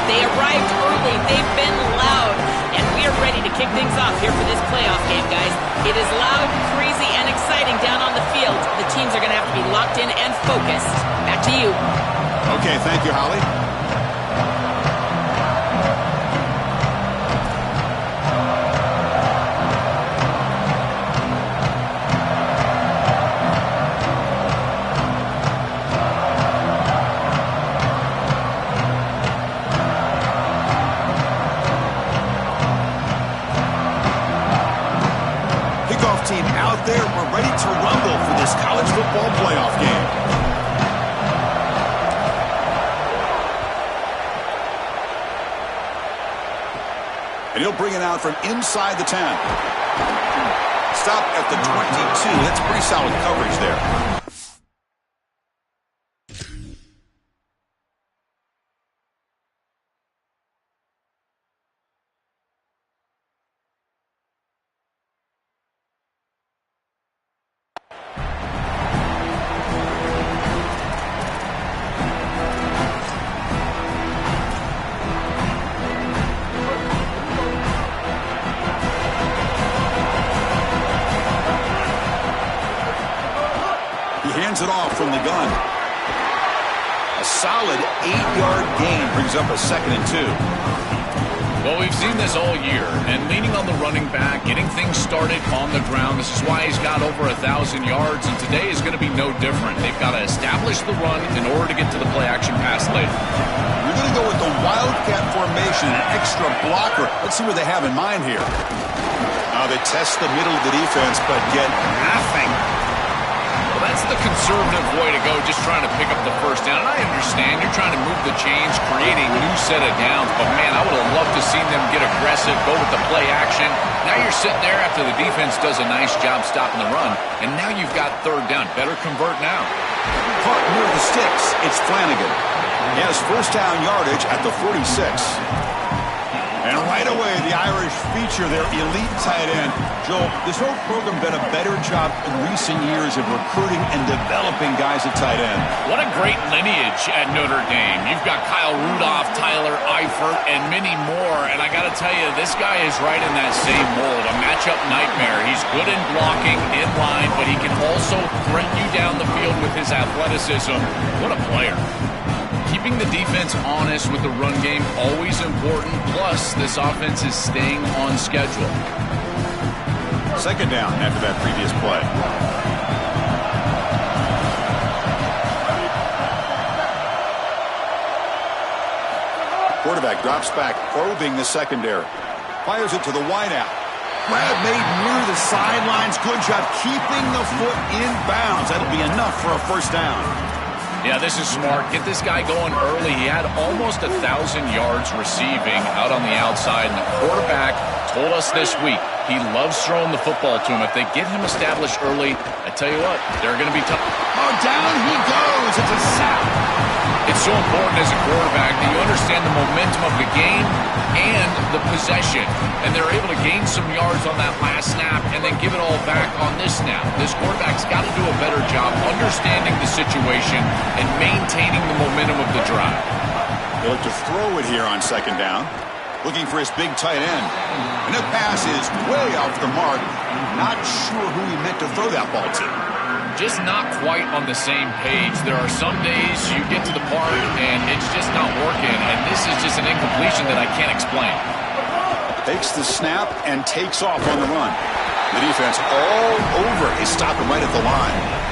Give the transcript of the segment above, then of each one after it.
They arrived early. They've been loud. And we are ready to kick things off here for this playoff game, guys. It is loud, crazy, and exciting down on the field. The teams are going to have to be locked in and focused. Back to you. Okay, thank you, Holly. Team out there, we're ready to rumble for this college football playoff game. And he'll bring it out from inside the 10. Stop at the 22. That's pretty solid coverage there. Hands it off from the gun. A solid 8-yard gain brings up a 2nd and 2. Well, we've seen this all year, and leaning on the running back, getting things started on the ground. This is why he's got over 1,000 yards, and today is going to be no different. They've got to establish the run in order to get to the play-action pass later. We're going to go with the Wildcat formation, an extra blocker. Let's see what they have in mind here. Now they test the middle of the defense, but get nothing. Well, that's the conservative way to go, just trying to pick up the first down. And I understand you're trying to move the chains, create a new set of downs. But, man, I would have loved to see them get aggressive, go with the play action. Now you're sitting there after the defense does a nice job stopping the run. And now you've got 3rd down. Better convert now. Caught near the sticks. It's Flanagan. He has first down yardage at the 46. And right away, the Irish feature their elite tight end. Joel, this whole program done a better job in recent years of recruiting and developing guys at tight end. What a great lineage at Notre Dame. You've got Kyle Rudolph, Tyler Eifert, and many more. And I got to tell you, this guy is right in that same mold, a matchup nightmare. He's good in blocking, in line, but he can also threaten you down the field with his athleticism. What a player. Keeping the defense honest with the run game, always important. Plus, this offense is staying on schedule. 2nd down after that previous play. Quarterback drops back, probing the secondary. Fires it to the wideout. Grab made near the sidelines. Good job keeping the foot in bounds. That'll be enough for a first down. Yeah, this is smart. Get this guy going early. He had almost 1,000 yards receiving out on the outside, and the quarterback told us this week he loves throwing the football to him. If they get him established early, I tell you what, they're going to be tough. Oh, down he goes. It's a sack. It's so important as a quarterback that you understand the momentum of the game and the possession. And they're able to gain some yards on that last snap and then give it all back on this snap. This quarterback's got to do a better job understanding the situation and maintaining the momentum of the drive. He'll look to throw it here on 2nd down. Looking for his big tight end. And the pass is way off the mark. Not sure who he meant to throw that ball to. Just not quite on the same page. There are some days you get to the part and it's just not working, and this is just an incompletion that I can't explain. Takes the snap and takes off on the run. The defense all over. They stop him right at the line.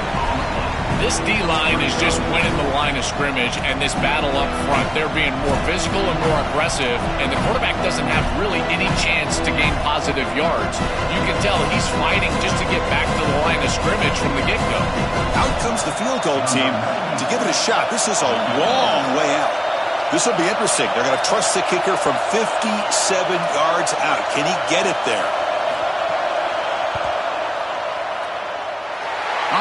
This D-line is just winning the line of scrimmage, and this battle up front, they're being more physical and more aggressive, and the quarterback doesn't have really any chance to gain positive yards. You can tell he's fighting just to get back to the line of scrimmage from the get-go. Out comes the field goal team to give it a shot. This is a long way out. This will be interesting. They're going to trust the kicker from 57 yards out. Can he get it there?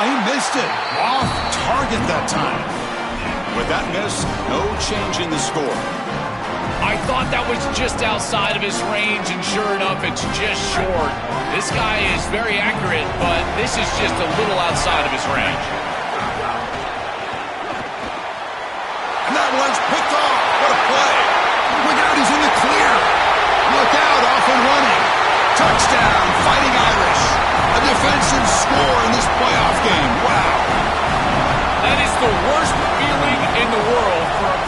He missed it. Off target that time. With that miss, no change in the score. I thought that was just outside of his range, and sure enough, it's just short. This guy is very accurate, but this is just a little outside of his range. And that one's picked off. What a play.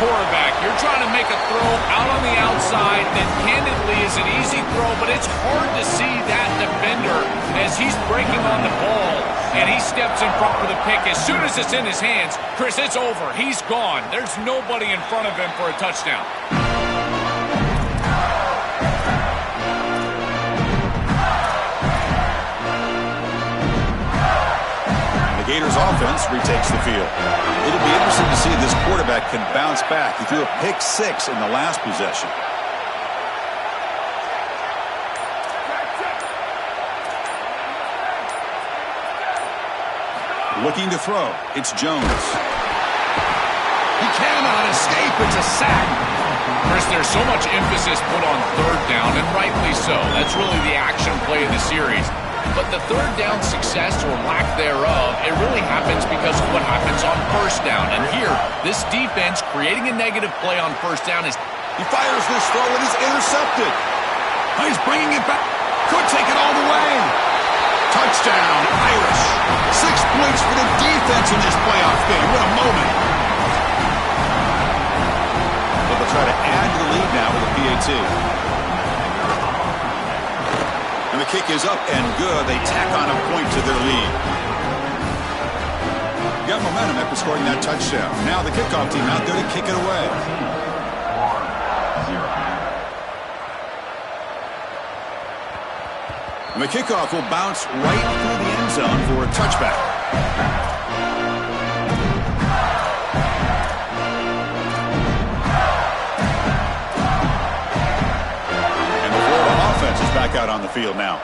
quarterback. You're trying to make a throw out on the outside that candidly is an easy throw, but it's hard to see that defender as he's breaking on the ball, and he steps in front for the pick. As soon as it's in his hands, Chris, it's over. He's gone. There's nobody in front of him for a touchdown. Gators offense retakes the field. It'll be interesting to see if this quarterback can bounce back. He threw a pick 6 in the last possession. Looking to throw. It's Jones. He cannot escape. It's a sack. Chris, there's so much emphasis put on third down, and rightly so. That's really the action play of the series. But the third down success or lack thereof, it really happens because of what happens on first down. And here, this defense creating a negative play on first down is... He fires this throw and is intercepted. He's bringing it back. Could take it all the way. Touchdown, Irish. 6 points for the defense in this playoff game. What a moment. But they'll try to add to the lead now with a PAT. And the kick is up and good. They tack on a point to their lead. You got momentum after scoring that touchdown. Now the kickoff team out there to kick it away. And the kickoff will bounce right through the end zone for a touchback. Back out on the field now.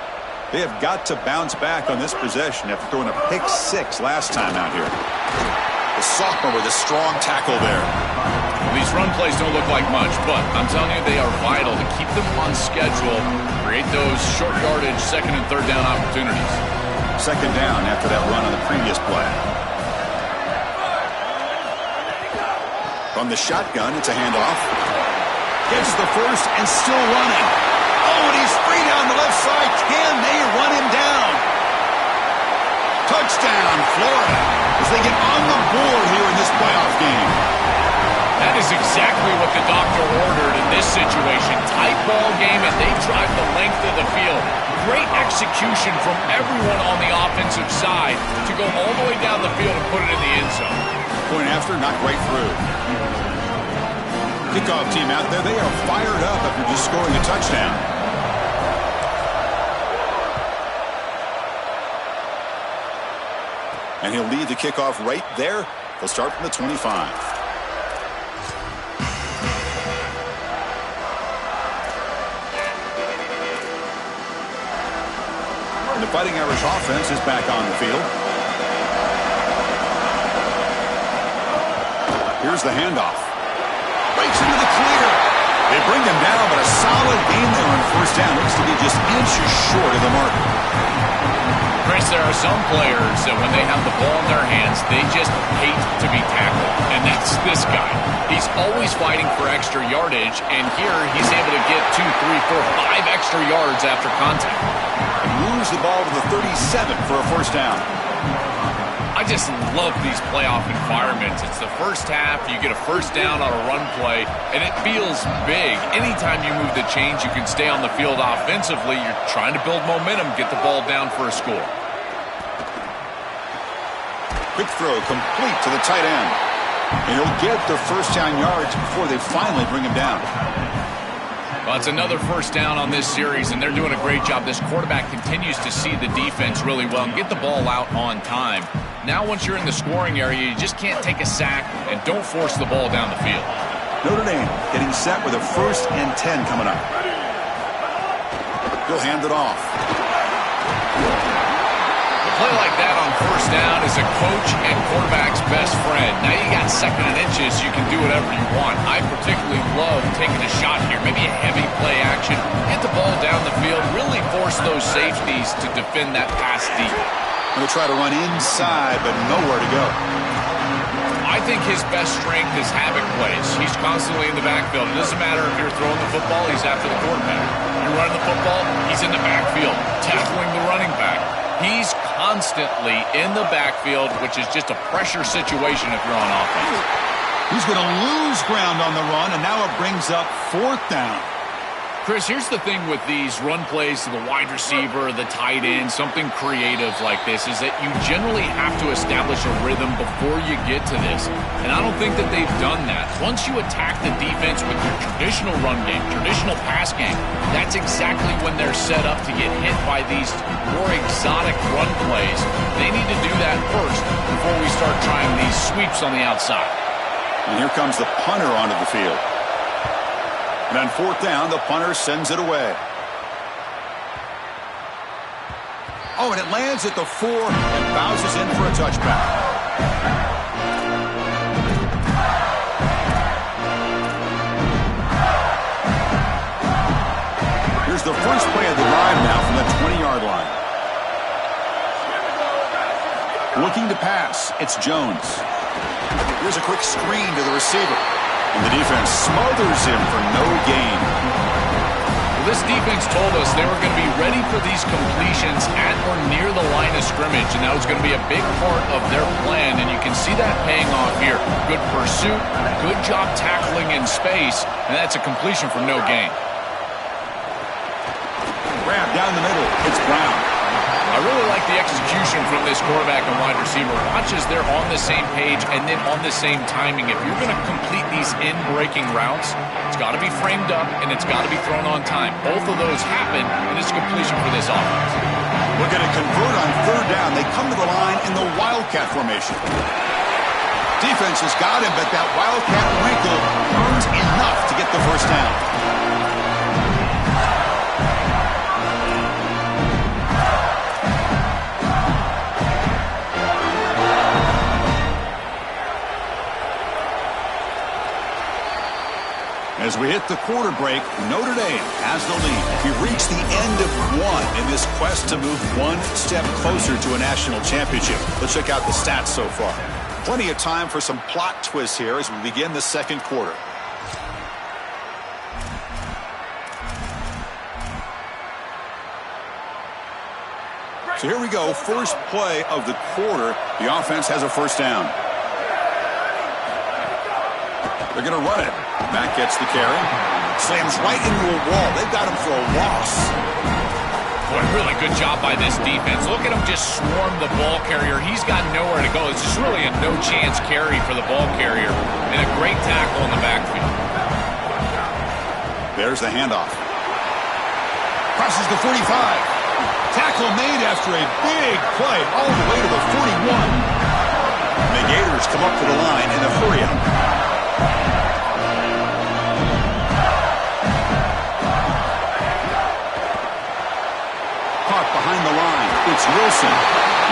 They have got to bounce back on this possession after throwing a pick 6 last time out here. The sophomore with a strong tackle there. Well, these run plays don't look like much, but I'm telling you, they are vital to keep them on schedule, create those short yardage second and third down opportunities. Second down after that run on the previous play. From the shotgun, it's a handoff. Gets the first and still running. Oh, and he's free down the left side. Can they run him down? Touchdown, Florida, as they get on the board here in this playoff game. That is exactly what the doctor ordered in this situation. Tight ball game, and they drive the length of the field. Great execution from everyone on the offensive side to go all the way down the field and put it in the end zone. Point after, not right through. Kickoff team out there, they are fired up after just scoring a touchdown. And he'll lead the kickoff right there. They'll start from the 25. And the Fighting Irish offense is back on the field. Here's the handoff. Breaks into the clear. They bring him down, but a solid gain there on first down. Looks to be just inches short of the mark. Chris, there are some players that when they have the ball in their hands, they just hate to be tackled. And that's this guy. He's always fighting for extra yardage, and here he's able to get 2, 3, 4, 5 extra yards after contact. And moves the ball to the 37 for a first down. I just love these playoff environments. It's the first half, you get a first down on a run play, and it feels big. Anytime you move the chains, you can stay on the field offensively. You're trying to build momentum, get the ball down for a score. Quick throw complete to the tight end. And he'll get the first down yards before they finally bring him down. Well, it's another first down on this series, and they're doing a great job. This quarterback continues to see the defense really well and get the ball out on time. Now, once you're in the scoring area, you just can't take a sack and don't force the ball down the field. Notre Dame getting set with a 1st and 10 coming up. He'll hand it off. A play like that on first down is a coach and quarterback's best friend. Now you got second and inches, you can do whatever you want. I particularly love taking a shot here, maybe a heavy play action, get the ball down the field, really force those safeties to defend that pass deep. He'll try to run inside, but nowhere to go. I think his best strength is havoc plays. He's constantly in the backfield. It doesn't matter if you're throwing the football, he's after the quarterback. You're running the football, he's in the backfield, tackling the running back. He's constantly in the backfield, which is just a pressure situation if you're on offense. He's going to lose ground on the run, and now it brings up 4th down. Chris, here's the thing with these run plays to the wide receiver, the tight end, something creative like this, is that you generally have to establish a rhythm before you get to this. And I don't think that they've done that. Once you attack the defense with your traditional run game, traditional pass game, that's exactly when they're set up to get hit by these more exotic run plays. They need to do that first before we start trying these sweeps on the outside. And here comes the punter onto the field. And on 4th down, the punter sends it away. Oh, and it lands at the 4 and bounces in for a touchback. Here's the first play of the drive now from the 20-yard line. Looking to pass, it's Jones. Here's a quick screen to the receiver. And the defense smothers him for no gain. Well, this defense told us they were going to be ready for these completions at or near the line of scrimmage, and that was going to be a big part of their plan, and you can see that paying off here. Good pursuit, good job tackling in space, and that's a completion for no gain. Grab down the middle. It's Brown. I really like the execution from this quarterback and wide receiver. Watch as they're on the same page and then on the same timing. If you're going to complete these in-breaking routes, it's got to be framed up and it's got to be thrown on time. Both of those happen, and it's completion for this offense. We're going to convert on 3rd down. They come to the line in the Wildcat formation. Defense has got him, but that Wildcat wrinkle earns enough to get the first down. As we hit the quarter break, Notre Dame has the lead. We've reached the end of 1 in this quest to move one step closer to a national championship. Let's check out the stats so far. Plenty of time for some plot twists here as we begin the second quarter. So here we go. First play of the quarter. The offense has a first down. They're going to run it. Mack gets the carry. Slams right into a wall. They've got him for a loss. Boy, really good job by this defense. Look at him just swarm the ball carrier. He's got nowhere to go. It's just really a no-chance carry for the ball carrier. And a great tackle in the backfield. There's the handoff. Crosses the 45. Tackle made after a big play all the way to the 41. And the Gators come up to the line in a hurry-up. Caught behind the line. It's Wilson.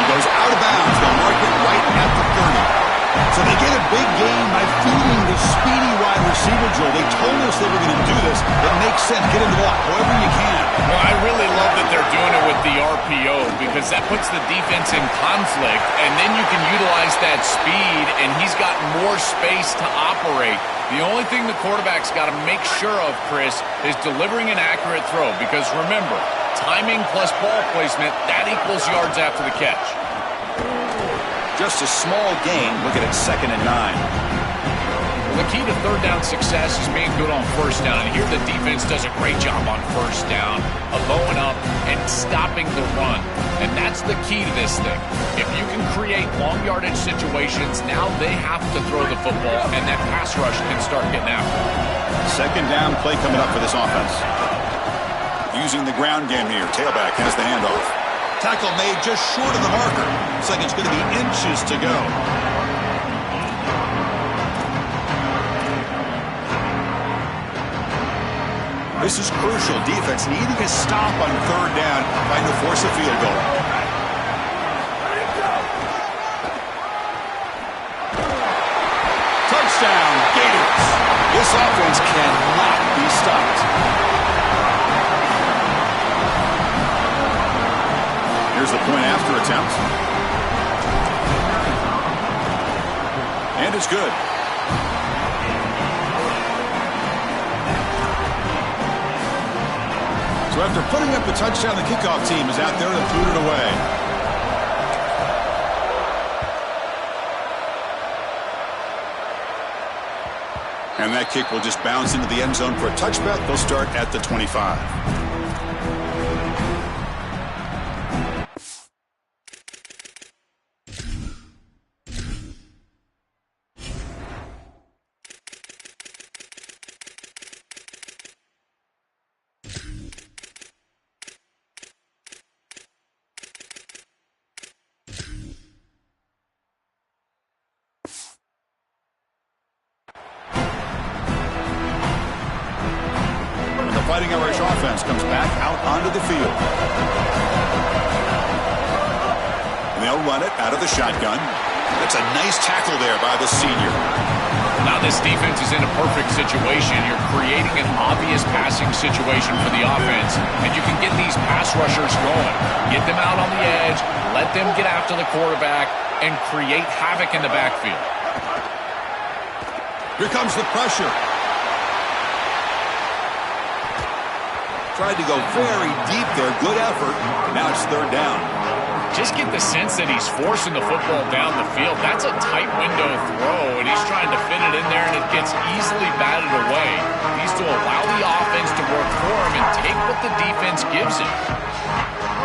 He goes out of bounds. They'll mark it right at the 30. So they get a big gain by feeding the speedy wide receiver, Joel. They told us they were going to do this. It makes sense. Get in the block however you can. Well, I really love that they're doing it with the RPO because that puts the defense in conflict, and then you can utilize that speed, and he's got more space to operate. The only thing the quarterback's got to make sure of, Chris, is delivering an accurate throw because, remember, timing plus ball placement, that equals yards after the catch. Just a small gain. Looking at 2nd and 9. Well, the key to third down success is being good on first down. And here the defense does a great job on first down of bowing up and stopping the run. And that's the key to this thing. If you can create long yardage situations, now they have to throw the football, and that pass rush can start getting after it. 2nd down play coming up for this offense. Using the ground game here. Tailback has the handoff. Tackle made just short of the marker. Looks like it's going to be inches to go. This is crucial. Defense needing a stop on 3rd down, trying to force a field goal. Touchdown, Gators. This offense cannot be stopped. Here's the point after attempt. And it's good. So after putting up the touchdown, the kickoff team is out there to boot it away. And that kick will just bounce into the end zone for a touchback. They'll start at the 25. Fighting Irish offense comes back out onto the field. And they'll run it out of the shotgun. That's a nice tackle there by the senior. Now this defense is in a perfect situation. You're creating an obvious passing situation for the offense, and you can get these pass rushers going. Get them out on the edge, let them get after the quarterback, and create havoc in the backfield. Here comes the pressure. Tried to go very deep there. Good effort. Now it's third down. Just get the sense that he's forcing the football down the field. That's a tight window throw, and he's trying to fit it in there, and it gets easily batted away. He needs to allow the offense to work for him and take what the defense gives him.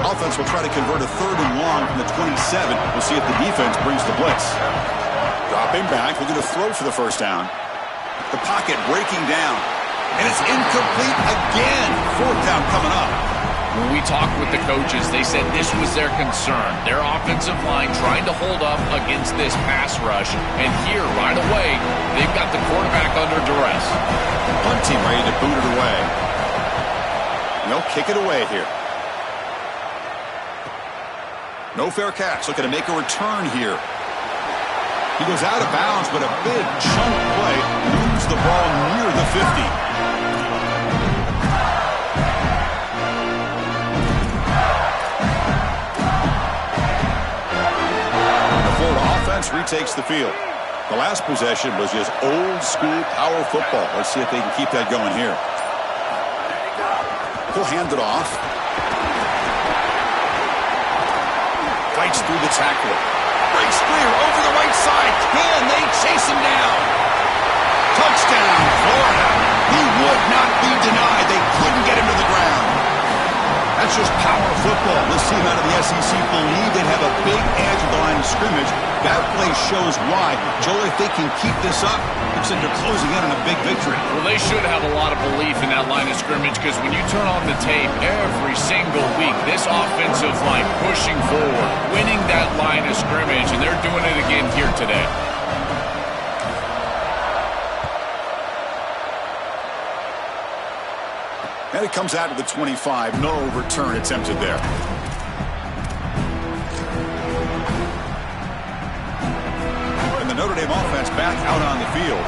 Offense will try to convert a third and long from the 27. We'll see if the defense brings the blitz. Dropping back. Looking to throw for the first down. The pocket breaking down. And it's incomplete again. Fourth down coming up. When we talked with the coaches, they said this was their concern. Their offensive line trying to hold up against this pass rush. And here, right away, they've got the quarterback under duress. Punt team ready to boot it away. And they'll kick it away here. No fair catch. Looking to make a return here. He goes out of bounds, but a big chunk play moves the ball near the 50. Retakes the field. The last possession was just old school power football. Let's see if they can keep that going here. He'll hand it off. Fights through the tackle. Breaks clear over the right side. Can they chase him down? Touchdown, Florida. He would not be denied. They couldn't get him to the ground. That's just power football. This team out of the SEC believe they have a big edge of the line of scrimmage. That play shows why. Joel, if they can keep this up, looks like they're closing in on a big victory. Well, they should have a lot of belief in that line of scrimmage, because when you turn on the tape every single week, this offensive line pushing forward, winning that line of scrimmage, and they're doing it again here today. And it comes out to the 25. No return attempted there. And the Notre Dame offense back out on the field.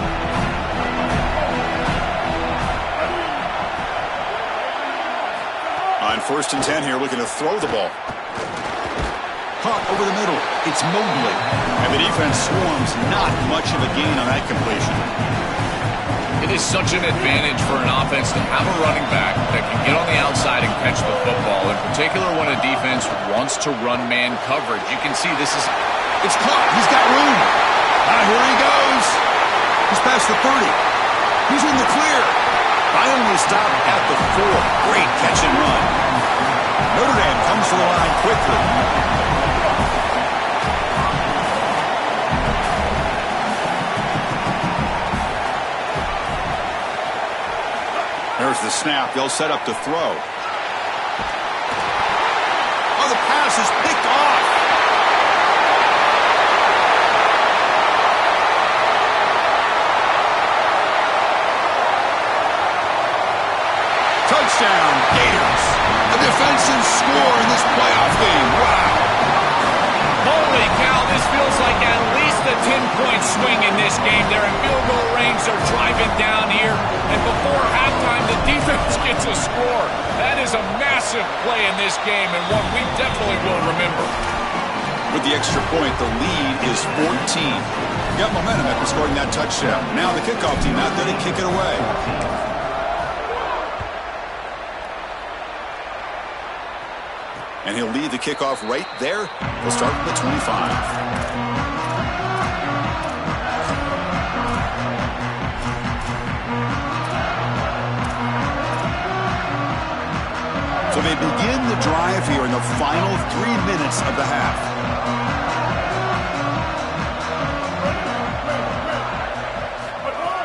On 1st and 10 here, looking to throw the ball. Caught over the middle. It's Mobley. And the defense swarms. Not much of a gain on that completion. It is such an advantage for an offense to have a running back that can get on the outside and catch the football, in particular when a defense wants to run man coverage. You can see this is... It's caught. He's got room. Here he goes. He's past the 30. He's in the clear. Finally stopped at the 4. Great catch and run. Notre Dame comes to the line quickly. There's the snap. They'll set up to throw. Oh, the pass is picked off. Touchdown, Gators. A defensive score in this playoff game. Wow. Holy cow, this feels like at least a 10-point swing in this game. They're in field goal range. They're driving down here. And before halftime, the defense gets a score. That is a massive play in this game, and one we definitely will remember. With the extra point, the lead is 14. Got momentum after scoring that touchdown. Now the kickoff team out there to kick it away. And he'll lead the kickoff right there. He'll start at the 25. begin the drive here in the final 3 minutes of the half.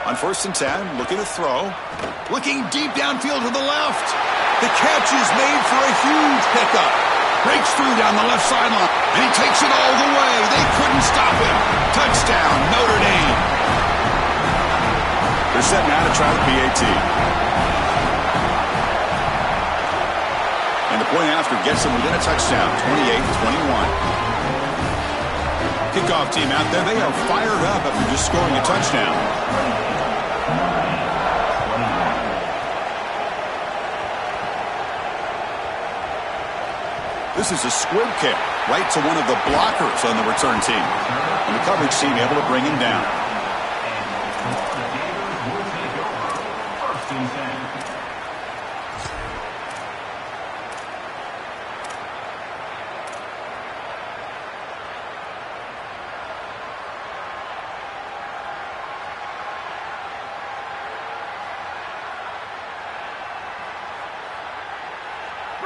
On 1st and 10, looking to throw. Looking deep downfield to the left. The catch is made for a huge pickup. Breaks through down the left sideline. And he takes it all the way. They couldn't stop him. Touchdown, Notre Dame. They're set now to try the PAT. And the point after gets them within a touchdown, 28-21. Kickoff team out there, they are fired up after just scoring a touchdown. This is a squib kick right to one of the blockers on the return team. And the coverage team able to bring him down.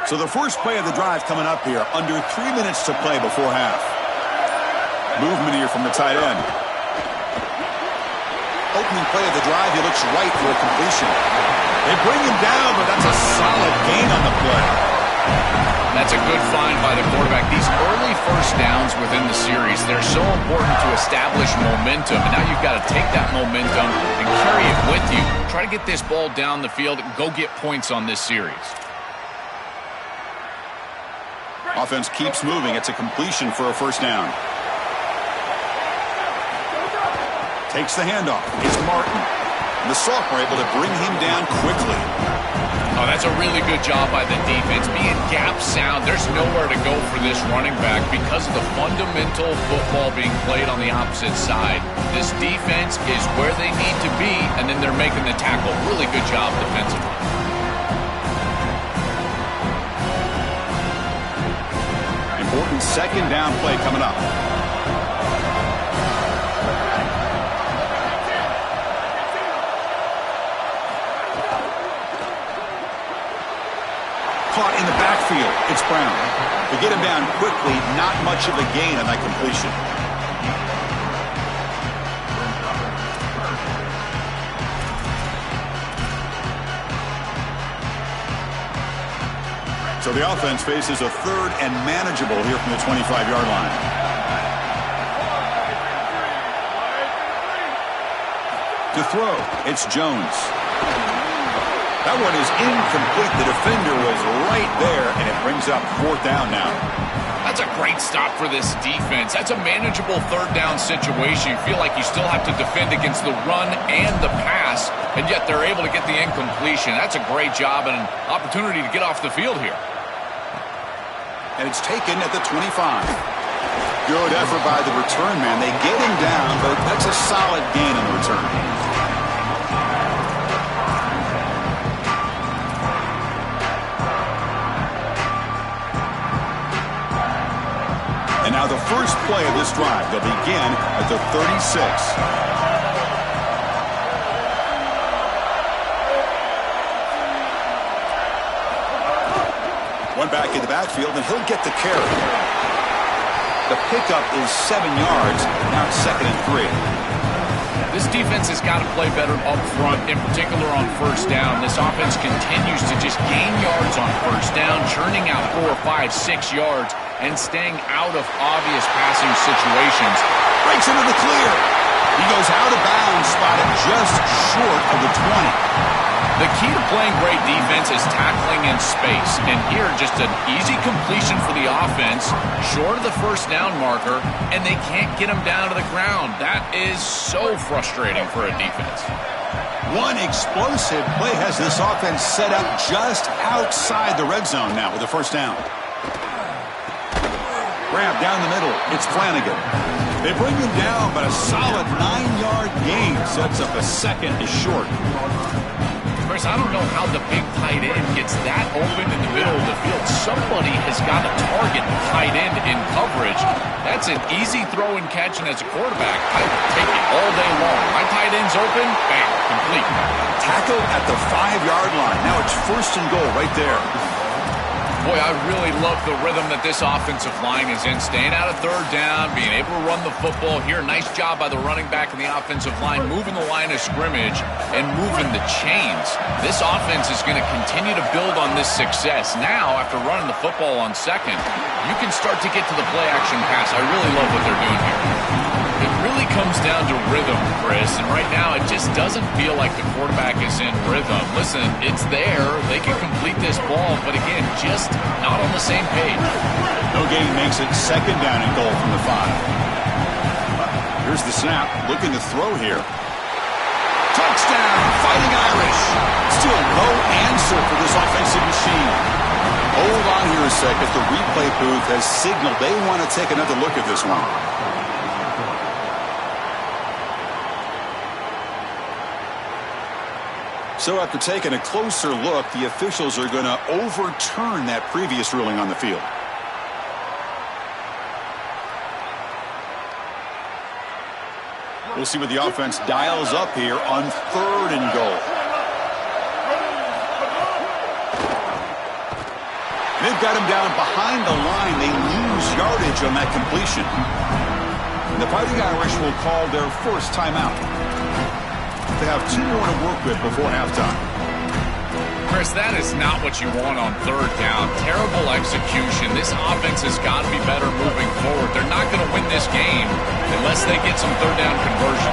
So the first play of the drive coming up here, under 3 minutes to play before half. Movement here from the tight end. Opening play of the drive, he looks right for a completion. They bring him down, but that's a solid gain on the play. That's a good find by the quarterback. These early first downs within the series, they're so important to establish momentum. And now you've got to take that momentum and carry it with you. Try to get this ball down the field and go get points on this series. Offense keeps moving. It's a completion for a first down. Takes the handoff. It's Martin. And the sophomore able to bring him down quickly. Oh, that's a really good job by the defense. Being gap sound, there's nowhere to go for this running back because of the fundamental football being played on the opposite side. This defense is where they need to be, and then they're making the tackle. Really good job defensively. Important second down play coming up. Caught in the backfield. It's Brown. To get him down quickly, not much of a gain on that completion. So the offense faces a third and manageable here from the 25-yard line. To throw, it's Jones. That one is incomplete. The defender was right there, and it brings up 4th down now. That's a great stop for this defense. That's a manageable 3rd down situation. You feel like you still have to defend against the run and the pass, and yet they're able to get the incompletion. That's a great job and an opportunity to get off the field here. And it's taken at the 25. Good effort by the return man. They get him down, but that's a solid gain on the return. And now the first play of this drive. They'll begin at the 36. One back in the backfield, and he'll get the carry. The pickup is 7 yards. Now it's 2nd and 3. This defense has got to play better up front, in particular on first down. This offense continues to just gain yards on first down, churning out 4, 5, 6 yards, and staying out of obvious passing situations. Breaks into the clear. He goes out of bounds, spotted just short of the 20. The key to playing great defense is tackling in space. And here, just an easy completion for the offense, short of the first down marker, and they can't get him down to the ground. That is so frustrating for a defense. One explosive play has this offense set up just outside the red zone now with the first down. Grab down the middle. It's Flanagan. They bring him down, but a solid 9-yard gain sets up a 2nd is short. I don't know how the big tight end gets that open in the middle of the field. Somebody has got to target the tight end in coverage. That's an easy throw and catch, and as a quarterback, I would take it all day long. My tight end's open, bam, complete. Tackle at the 5-yard line. Now it's 1st and goal right there. Boy, I really love the rhythm that this offensive line is in. Staying out of third down, being able to run the football here. Nice job by the running back and the offensive line, moving the line of scrimmage and moving the chains. This offense is going to continue to build on this success. Now, after running the football on second, you can start to get to the play-action pass. I really love what they're doing here. It really comes down to rhythm, Chris, and right now it just doesn't feel like the quarterback is in rhythm. Listen, it's there. They can complete this ball, but again, just not on the same page. No gain makes it second down and goal from the 5. Here's the snap, looking to throw here. Touchdown, Fighting Irish. Still no answer for this offensive machine. Hold on here a second. The replay booth has signaled they want to take another look at this one. So after taking a closer look, the officials are going to overturn that previous ruling on the field. We'll see what the offense dials up here on 3rd and goal. They've got him down behind the line. They lose yardage on that completion. And the Fighting Irish will call their first timeout. They have 2 more to work with before halftime. Chris, that is not what you want on 3rd down. Terrible execution. This offense has got to be better moving forward. They're not going to win this game unless they get some 3rd down conversion.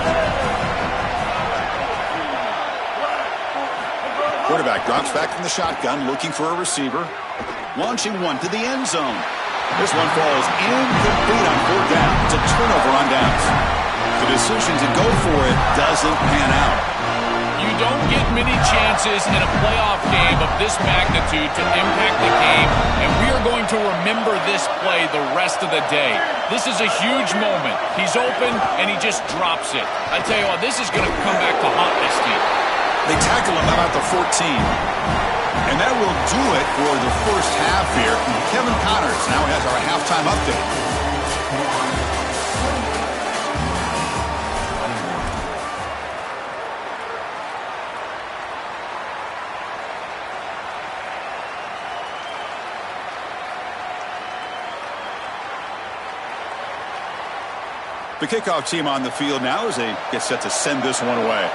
Quarterback drops back from the shotgun, looking for a receiver. Launching one to the end zone. This one falls incomplete on 4th down. It's a turnover on downs. The decision to go for it doesn't pan out. You don't get many chances in a playoff game of this magnitude to impact the game, and we are going to remember this play the rest of the day. This is a huge moment. He's open, and he just drops it. I tell you what, this is going to come back to haunt this team. They tackle him about the 14. And that will do it for the first half here. Kevin Connors now has our halftime update. The kickoff team on the field now as they get set to send this one away.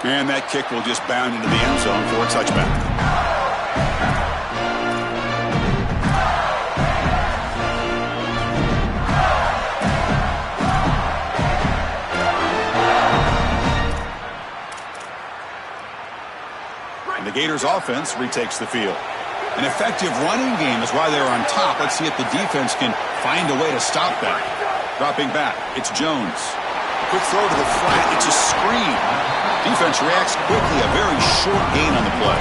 And that kick will just bound into the end zone for a touchback. And the Gators offense retakes the field. An effective running game is why they're on top. Let's see if the defense can find a way to stop that. Dropping back, it's Jones. Quick throw to the flat, it's a screen. Defense reacts quickly, a very short gain on the play.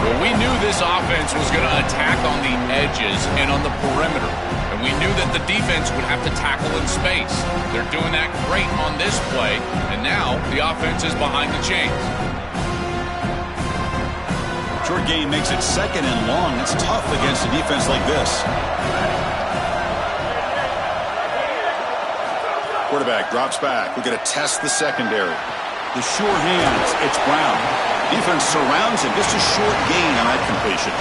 Well, we knew this offense was going to attack on the edges and on the perimeter. And we knew that the defense would have to tackle in space. They're doing that great on this play, and now the offense is behind the chains. Short gain makes it second and long. It's tough against a defense like this. Quarterback drops back. We're going to test the secondary. The sure hands, it's Brown. Defense surrounds him. Just a short gain on that completion.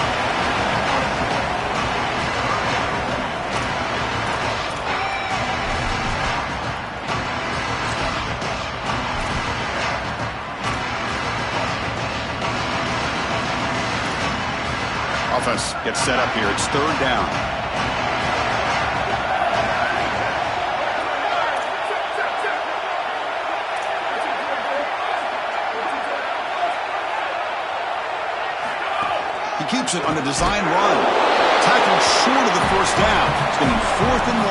Offense gets set up here. It's 3rd down. Keeps it on a design run. Tackled short of the first down. It's going to be 4th and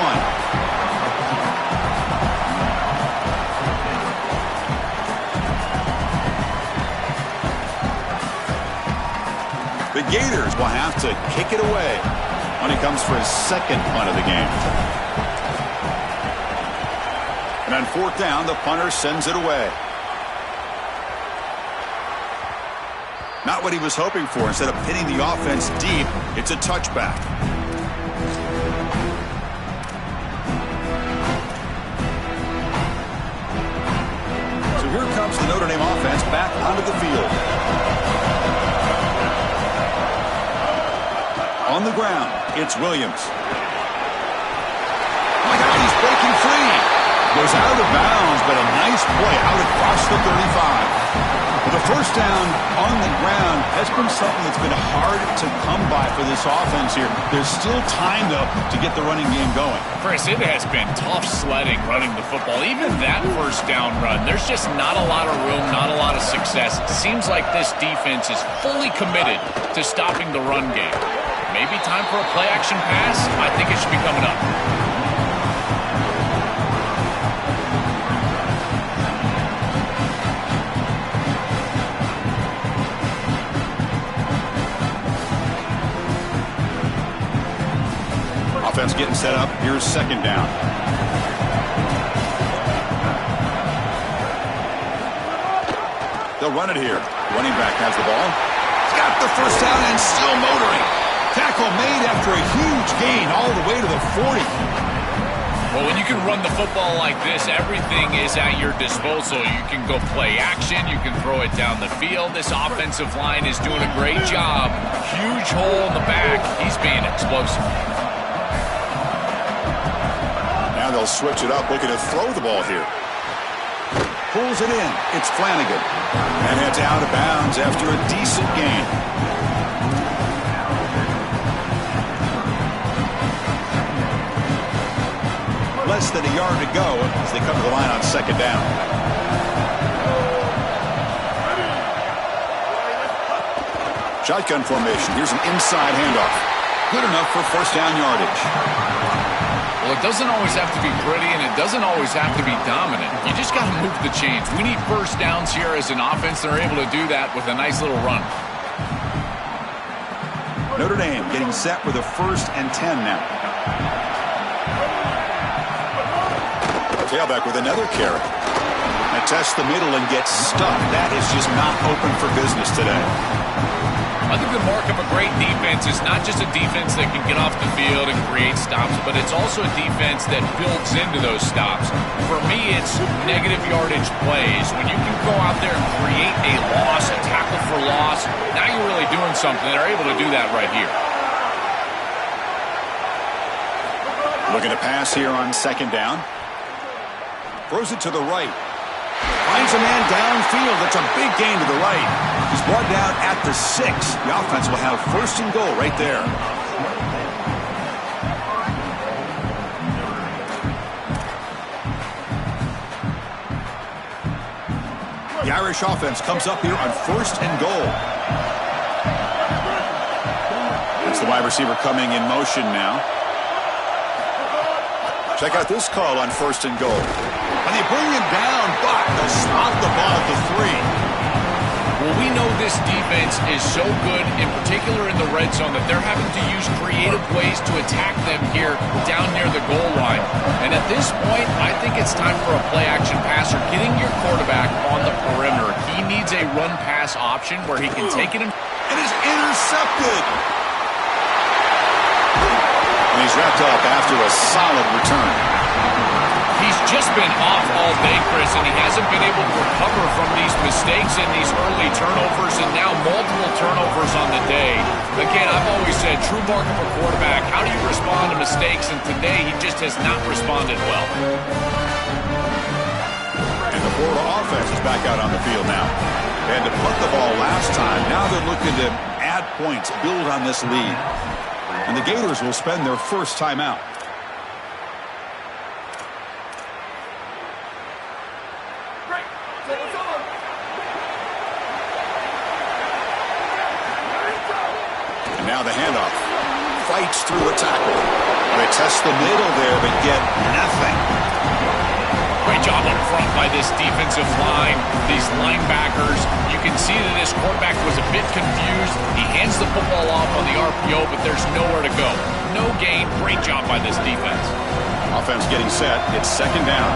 1. The Gators will have to kick it away when he comes for his second punt of the game. And on 4th down, the punter sends it away. Not what he was hoping for. Instead of hitting the offense deep, it's a touchback. So here comes the Notre Dame offense back onto the field. On the ground, it's Williams. Oh my God, he's breaking free. Goes out of bounds, but a nice play out across the 35. The first down on the ground has been something that's been hard to come by for this offense here. There's still time, though, to get the running game going. Chris, it has been tough sledding running the football. Even that first down run, there's just not a lot of room, not a lot of success. It seems like this defense is fully committed to stopping the run game. Maybe time for a play-action pass? I think it should be coming up. Offense getting set up. Here's second down. They'll run it here. Running back has the ball. He's got the first down and still motoring. Tackle made after a huge gain all the way to the 40. Well, when you can run the football like this, everything is at your disposal. You can go play action. You can throw it down the field. This offensive line is doing a great job. Huge hole in the back. He's being explosive. Now they'll switch it up, looking to throw the ball here. Pulls it in. It's Flanagan. And heads out of bounds after a decent gain. Less than a yard to go as they come to the line on second down. Shotgun formation. Here's an inside handoff. Good enough for first down yardage. Well, it doesn't always have to be pretty, and it doesn't always have to be dominant. You just got to move the chains. We need first downs here as an offense. They're able to do that with a nice little run. Notre Dame getting set with a 1st and 10 now. Tailback with another carry. And tests the middle and gets stuck. That is just not open for business today. I think the mark of a great defense is not just a defense that can get off the field and create stops, but it's also a defense that builds into those stops. For me, it's negative yardage plays. When you can go out there and create a loss, a tackle for loss, now you're really doing something. They're able to do that right here. Looking to pass here on second down. Throws it to the right. Finds a man downfield. That's a big gain to the right. He's brought down at the 6. The offense will have 1st and goal right there. The Irish offense comes up here on 1st and goal. That's the wide receiver coming in motion now. Check out this call on 1st and goal. And they bring him down, but they'll spot the ball at the 3. Well, we know this defense is so good, in particular in the red zone, that they're having to use creative ways to attack them here down near the goal line. And at this point, I think it's time for a play-action pass or getting your quarterback on the perimeter. He needs a run-pass option where he can take it and is intercepted. And he's wrapped up after a solid return. He's just been off all day, Chris, and he hasn't been able to recover from these mistakes and these early turnovers, and now multiple turnovers on the day. Again, I've always said, true mark of a quarterback, how do you respond to mistakes? And today, he just has not responded well. And the Florida offense is back out on the field now. And to punt the ball last time, now they're looking to add points, build on this lead. And the Gators will spend their first timeout. Now the handoff. Fights through a tackle. They test the middle there, but get nothing. Great job up front by this defensive line, these linebackers. You can see that this quarterback was a bit confused. He hands the football off on the RPO, but there's nowhere to go. No gain. Great job by this defense. Offense getting set. It's second down.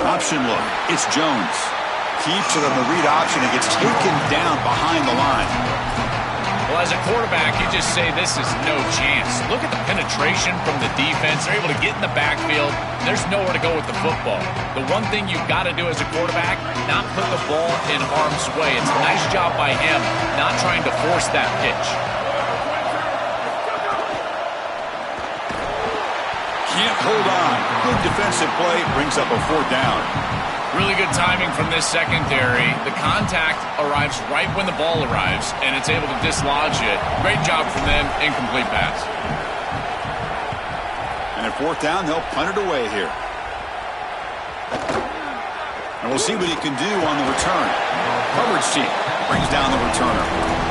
Option look. It's Jones. Keeps it on the read option and gets taken down behind the line. Well, Well, as a quarterback, you just say this is no chance. Look at the penetration from the defense. They're able to get in the backfield. There's nowhere to go with the football. The one thing you've got to do as a quarterback, not put the ball in harm's way. It's a nice job by him not trying to force that pitch. Can't hold on. Good defensive play brings up a 4th down. Really good timing from this secondary. The contact arrives right when the ball arrives, and it's able to dislodge it. Great job from them. Incomplete pass. And at 4th down, they'll punt it away here. And we'll see what he can do on the return. Coverage team brings down the returner.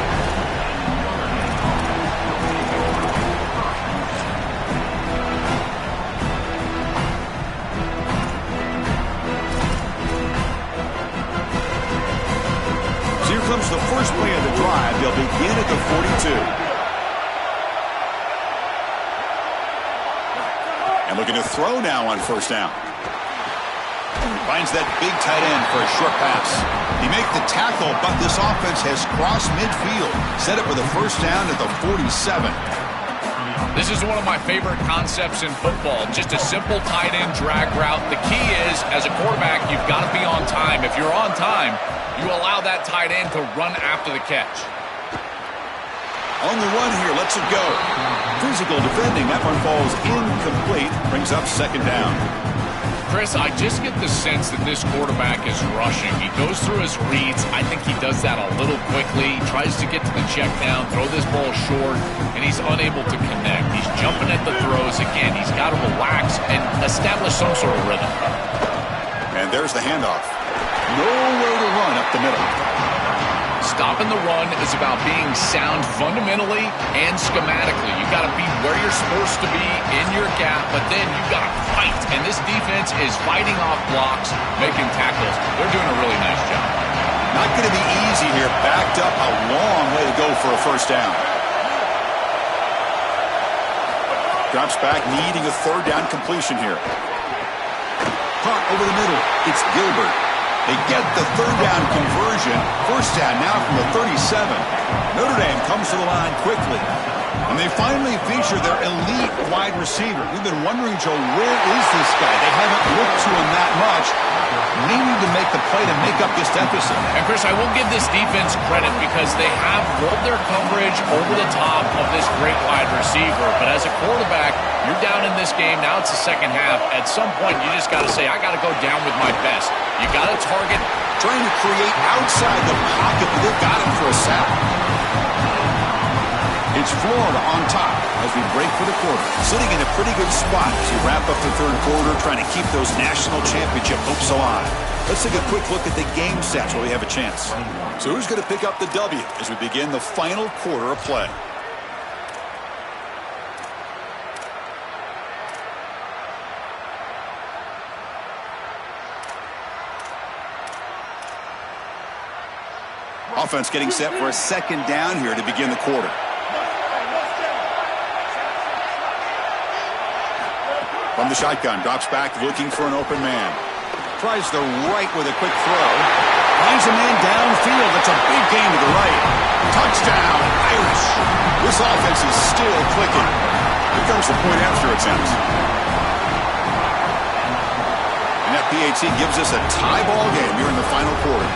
Comes the first play of the drive. They'll begin at the 42. And looking to throw now on 1st down. Finds that big tight end for a short pass. He makes the tackle, but this offense has crossed midfield. Set up with a 1st down at the 47. This is one of my favorite concepts in football. Just a simple tight end drag route. The key is, as a quarterback, you've got to be on time. If you're on time, you allow that tight end to run after the catch. On the run here, lets it go. Physical defending, that one falls incomplete. Brings up 2nd down. Chris, I just get the sense that this quarterback is rushing. He goes through his reads. I think he does that a little quickly. He tries to get to the check down, throw this ball short, and he's unable to connect. He's jumping at the throws. Again, he's got to relax and establish some sort of rhythm. And there's the handoff. Nowhere to run up the middle. Stopping the run is about being sound fundamentally and schematically. You've got to be where you're supposed to be in your gap, but then you've got to fight. And this defense is fighting off blocks, making tackles. They're doing a really nice job. Not going to be easy here. Backed up a long way to go for a 1st down. Drops back, needing a 3rd down completion here. Caught over the middle. It's Gilbert. They get the 3rd down conversion. 1st down now from the 37. Notre Dame comes to the line quickly. And they finally feature their elite wide receiver. We've been wondering, Joe, where is this guy? They haven't looked to him that much. They need to make the play to make up this deficit. And, Chris, I will give this defense credit because they have rolled their coverage over the top of this great wide receiver. But as a quarterback, you're down in this game. Now it's the 2nd half. At some point, you just got to say, I got to go down with my best. You got to target. Trying to create outside the pocket, but they've got him for a sack. It's Florida on top as we break for the quarter. Sitting in a pretty good spot as we wrap up the 3rd quarter, trying to keep those national championship hopes alive. Let's take a quick look at the game stats while we have a chance. So who's going to pick up the W as we begin the final quarter of play? Offense getting set for a 2nd down here to begin the quarter. From the shotgun, drops back looking for an open man. Tries the right with a quick throw. Finds a man downfield. That's a big gain to the right. Touchdown, Irish. This offense is still clicking. Here comes the point after attempt. And that PAT gives us a tie ball game here in the final quarter.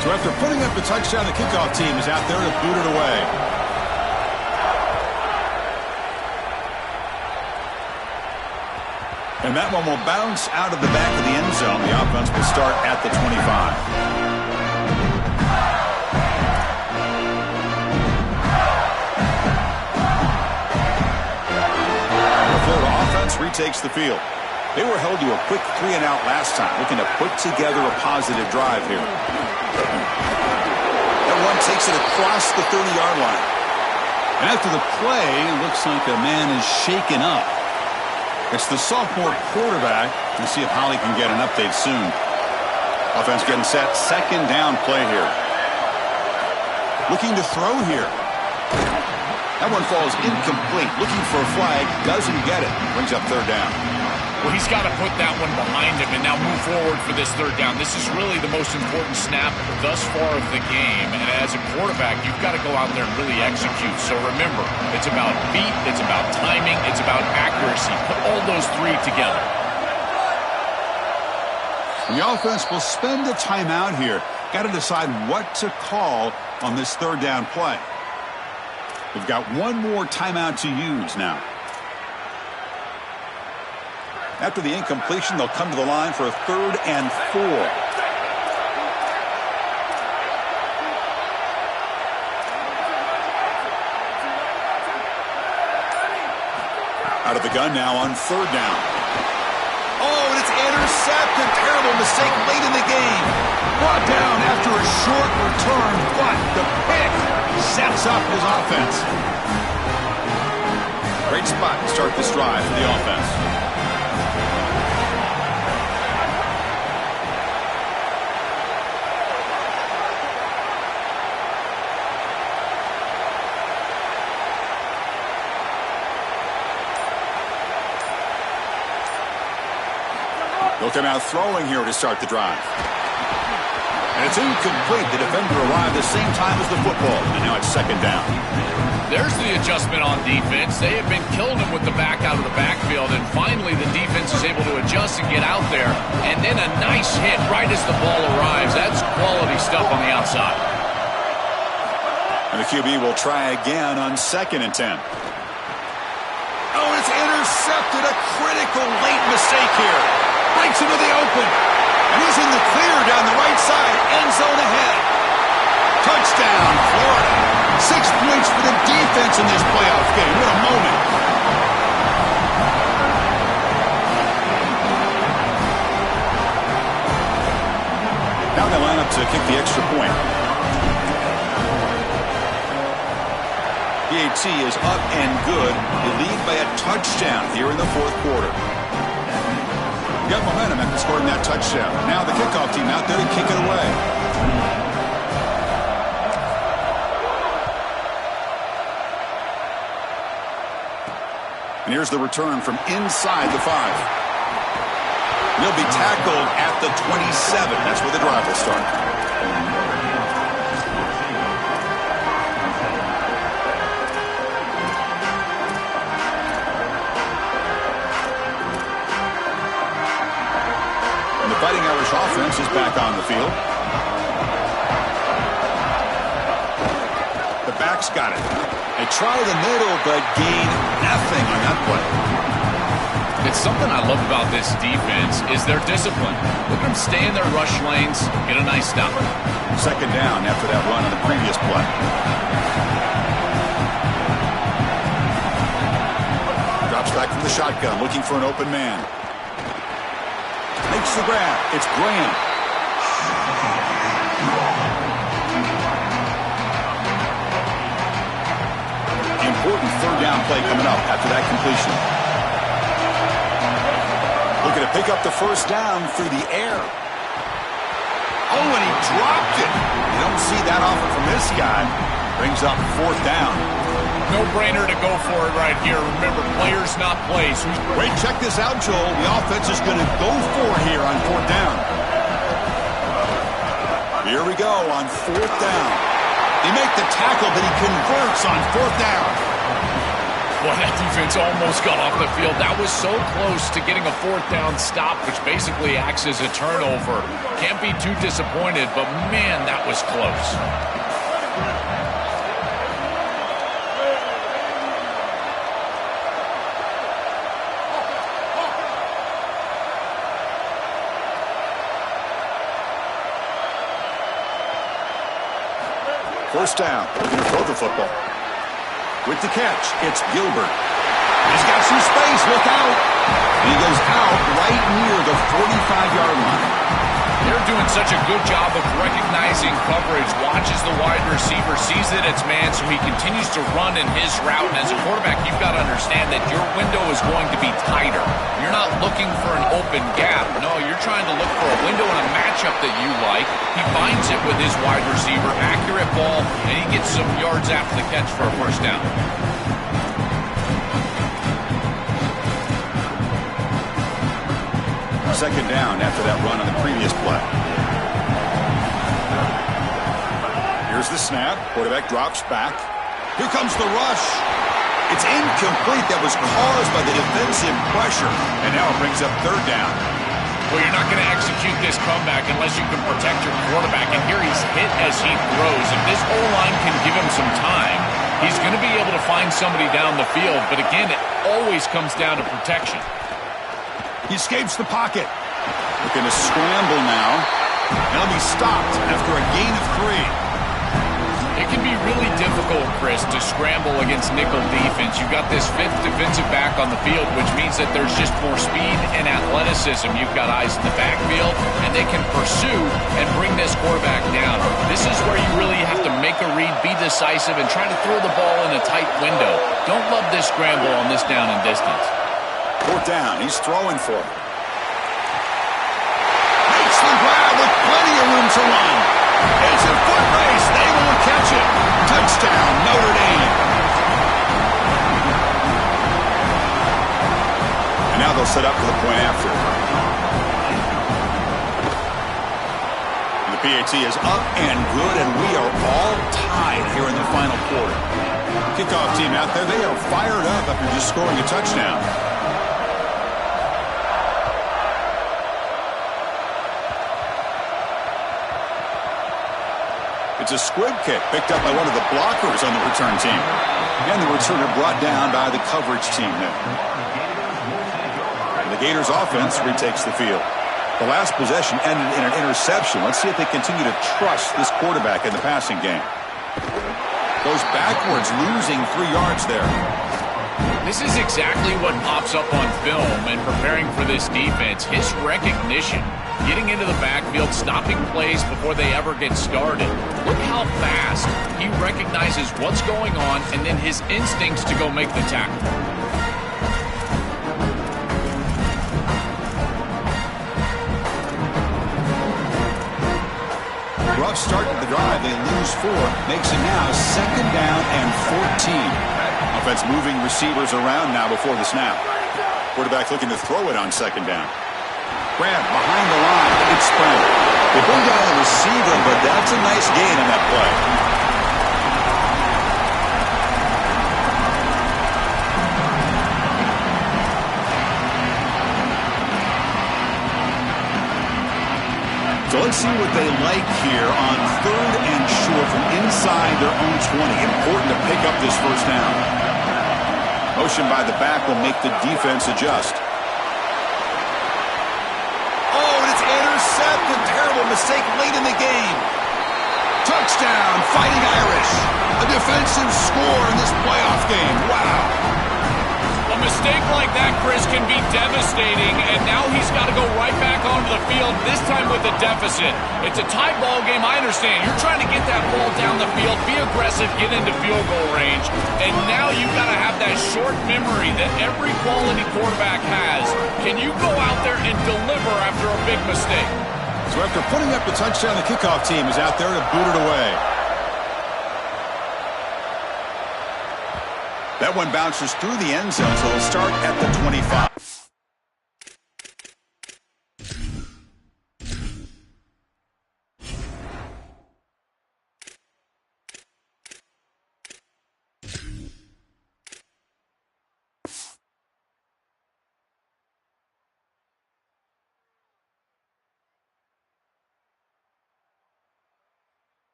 So after putting up the touchdown, the kickoff team is out there to boot it away. And that one will bounce out of the back of the end zone. The offense will start at the 25. The Florida offense retakes the field. They were held to a quick 3-and-out last time, looking to put together a positive drive here. That one takes it across the 30-yard line. And after the play, it looks like a man is shaken up. It's the sophomore quarterback. We'll see if Holly can get an update soon. Offense getting set. 2nd down play here. Looking to throw here. That one falls incomplete. Looking for a flag. Doesn't get it. Brings up third down. Well, he's got to put that one behind him and now move forward for this third down. This is really the most important snap thus far of the game. And as a quarterback, you've got to go out there and really execute. So remember, it's about feet, it's about timing, it's about accuracy. Put all those three together. And the offense will spend a timeout here. Got to decide what to call on this third down play. We've got one more timeout to use now. After the incompletion, they'll come to the line for a 3rd and 4. Out of the gun now on 3rd down. Oh, and it's intercepted. Terrible mistake late in the game. Brought down after a short return, but the pick sets up his offense. Great spot to start this drive for the offense. They'll come out throwing here to start the drive. And it's incomplete. The defender arrived the same time as the football. And now it's 2nd down. There's the adjustment on defense. They have been killing him with the back out of the backfield. And finally the defense is able to adjust and get out there. And then a nice hit right as the ball arrives. That's quality stuff on the outside. And the QB will try again on 2nd and 10. Oh, it's intercepted. A critical late mistake here. Breaks into the open. And he's in the clear down the right side. End zone ahead. Touchdown, Florida. 6 points for the defense in this playoff game. What a moment. Now they line up to kick the extra point. PAT is up and good. They lead by a touchdown here in the 4th quarter. Got momentum after scoring that touchdown. Now the kickoff team out there to kick it away. And here's the return from inside the 5. He'll be tackled at the 27. That's where the drive will start. Fighting Irish offense is back on the field. The backs got it. They try the middle, but gain nothing on that play. It's something I love about this defense is their discipline. Look at them stay in their rush lanes, get a nice stop. 2nd down after that run on the previous play. Drops back from the shotgun, looking for an open man. Makes the grab. It's Graham. Important 3rd down play coming up after that completion. Looking to pick up the 1st down through the air. Oh, and he dropped it. You don't see that often from this guy. Brings up 4th down. No-brainer to go for it right here. Remember, players not plays. Wait, check this out, Joel. The offense is going to go for it here on 4th down. Here we go on 4th down. They make the tackle, but he converts on 4th down. Well, that defense almost got off the field. That was so close to getting a 4th down stop, which basically acts as a turnover. Can't be too disappointed, but man, that was close. First down. Looking to throw the football. With the catch, it's Gilbert. He's got some space. Look out. He goes out right near the 45-yard line. They're doing such a good job of recognizing coverage. Watches the wide receiver, sees that it's man, so he continues to run in his route. And as a quarterback, you've got to understand that your window is going to be tighter. You're not looking for an open gap. No, you're trying to look for a window and a matchup that you like. He finds it with his wide receiver, accurate ball, and he gets some yards after the catch for a first down. second down after that run on the previous play. Here's the snap. Quarterback drops back. Here comes the rush. It's incomplete. That was caused by the defensive pressure. And now it brings up third down. Well, you're not going to execute this comeback unless you can protect your quarterback. And here he's hit as he throws. If this O-line can give him some time, he's going to be able to find somebody down the field. But again, it always comes down to protection. He escapes the pocket. Looking to scramble now. And he'll be stopped after a gain of 3. It can be really difficult, Chris, to scramble against nickel defense. You've got this fifth defensive back on the field, which means that there's just more speed and athleticism. You've got eyes in the backfield, and they can pursue and bring this quarterback down. This is where you really have to make a read, be decisive, and try to throw the ball in a tight window. Don't love this scramble on this down and distance. Fourth down. He's throwing for it. Makes the grab with plenty of room to run. It's a foot race. They won't catch it. Touchdown, Notre Dame. And now they'll set up for the point after. And the PAT is up and good, and we are all tied here in the final quarter. Kickoff team out there, they are fired up after just scoring a touchdown. It's a squib kick picked up by one of the blockers on the return team. And the returner brought down by the coverage team there. And the Gators offense retakes the field. The last possession ended in an interception. Let's see if they continue to trust this quarterback in the passing game. Goes backwards, losing 3 yards there. This is exactly what pops up on film and preparing for this defense. His recognition, getting into the backfield, stopping plays before they ever get started. Look how fast he recognizes what's going on and then his instincts to go make the tackle. Rough start to the drive. They lose 4. Makes it now second down and 14. Offense moving receivers around now before the snap. Quarterback looking to throw it on second down. Grab behind the line. It's Sprint. They bring down the receiver, but that's a nice gain in that play. So let's see what they like here on third and short from inside their own 20. Important to pick up this first down. Motion by the back will make the defense adjust. Oh, and it's intercepted. Terrible mistake late in the game. Touchdown, Fighting Irish. A defensive score in this playoff game. Wow. A mistake like that, Chris, can be devastating, and now he's got to go right back onto the field, this time with a deficit. It's a tie ball game, I understand. You're trying to get that ball down the field, be aggressive, get into field goal range, and now you've got to have that short memory that every quality quarterback has. Can you go out there and deliver after a big mistake? So after putting up the touchdown, the kickoff team is out there to boot it away. That one bounces through the end zone, so it'll start at the 25.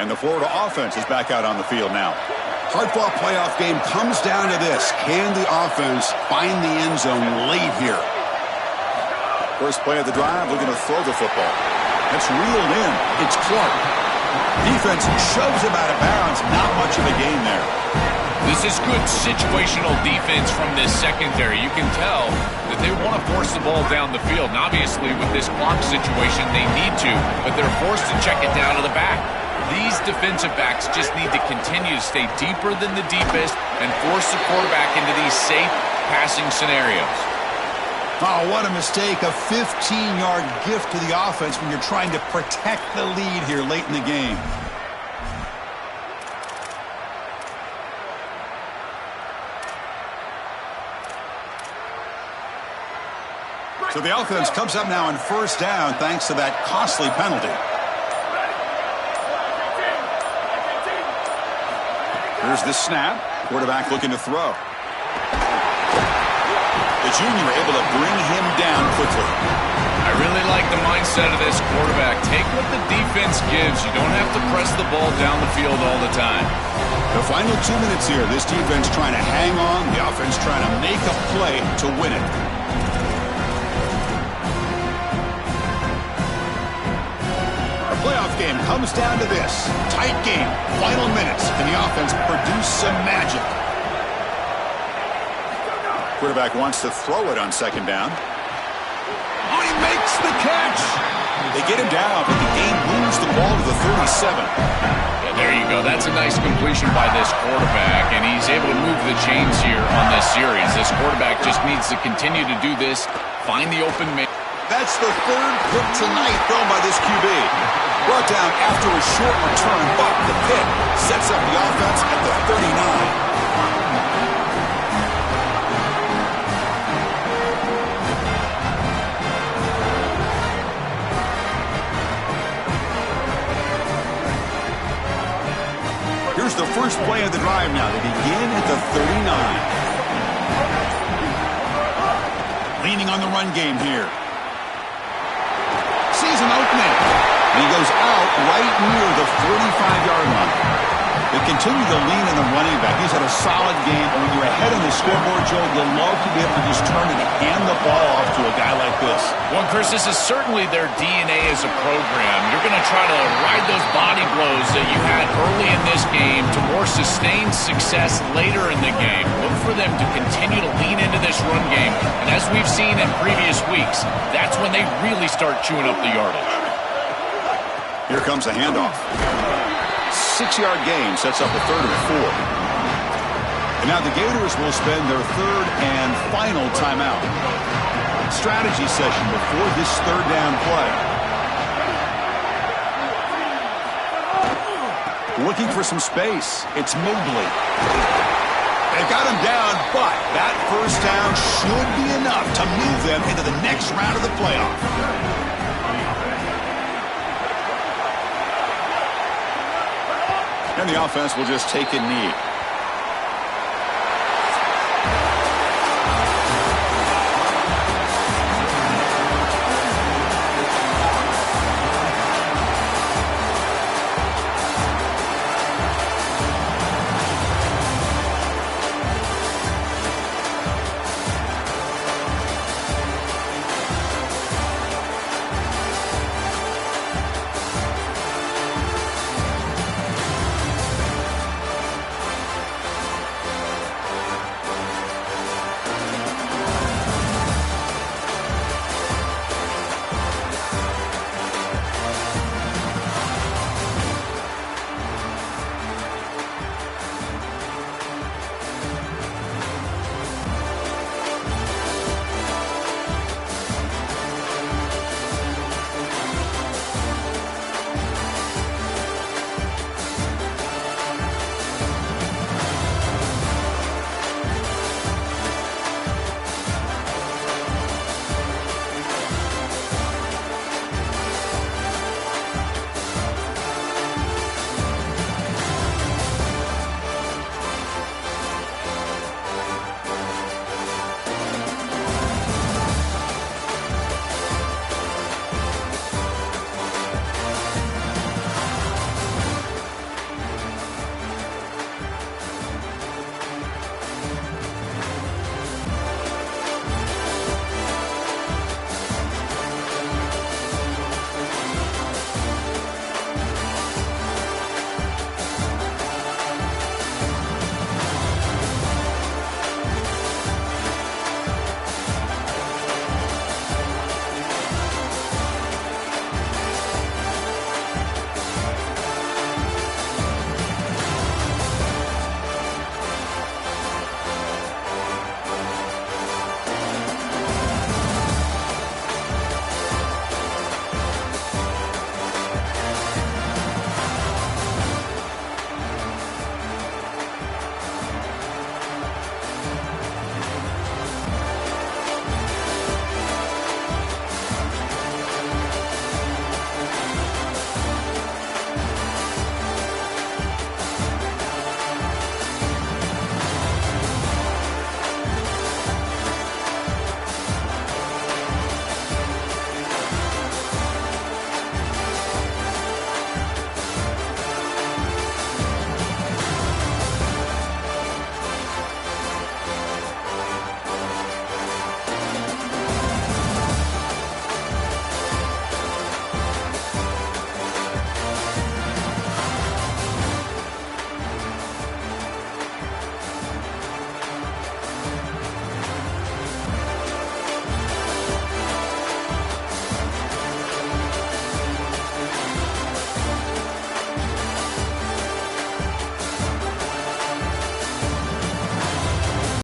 And the Florida offense is back out on the field now. Hard-fought playoff game comes down to this. Can the offense find the end zone late here? First play of the drive, looking to throw the football. That's reeled in. It's Clark. Defense shoves him out of bounds. Not much of a gain there. This is good situational defense from this secondary. You can tell that they want to force the ball down the field. And obviously, with this clock situation, they need to, but they're forced to check it down to the back. These defensive backs just need to continue to stay deeper than the deepest and force the quarterback into these safe passing scenarios. Oh, what a mistake. A 15-yard gift to the offense when you're trying to protect the lead here late in the game. So the offense comes up now on first down thanks to that costly penalty. Here's the snap. Quarterback looking to throw. The junior able to bring him down quickly. I really like the mindset of this quarterback. Take what the defense gives. You don't have to press the ball down the field all the time. The final 2 minutes here. This defense trying to hang on. The offense trying to make a play to win it. Our playoff game comes down to this. Tight game. Final minutes. Can the offense produce some magic? Quarterback wants to throw it on second down. Oh, he makes the catch. They get him down, but the game moves the ball to the 37. Yeah, there you go. That's a nice completion by this quarterback, and he's able to move the chains here on this series. This quarterback just needs to continue to do this, find the open man. That's the third pick tonight thrown by this QB. Brought down after a short return, but the pick sets up the offense at the 39. Here's the first play of the drive now. They begin at the 39. Leaning on the run game here. Sees an opening. And he goes out right near the 45-yard line. They continue to lean on the running back. He's had a solid game. And when you're ahead on the scoreboard, Joe, you'll love to be able to just turn and hand the ball off to a guy like this. Well, Chris, this is certainly their DNA as a program. You're going to try to ride those body blows that you had early in this game to more sustained success later in the game. Look for them to continue to lean into this run game. And as we've seen in previous weeks, that's when they really start chewing up the yardage. Here comes a handoff. 6-yard gain sets up a 3rd and 4. And now the Gators will spend their 3rd and final timeout. Strategy session before this 3rd down play. Looking for some space. It's Mobley. They got him down, but that first down should be enough to move them into the next round of the playoff. And the offense will just take a knee.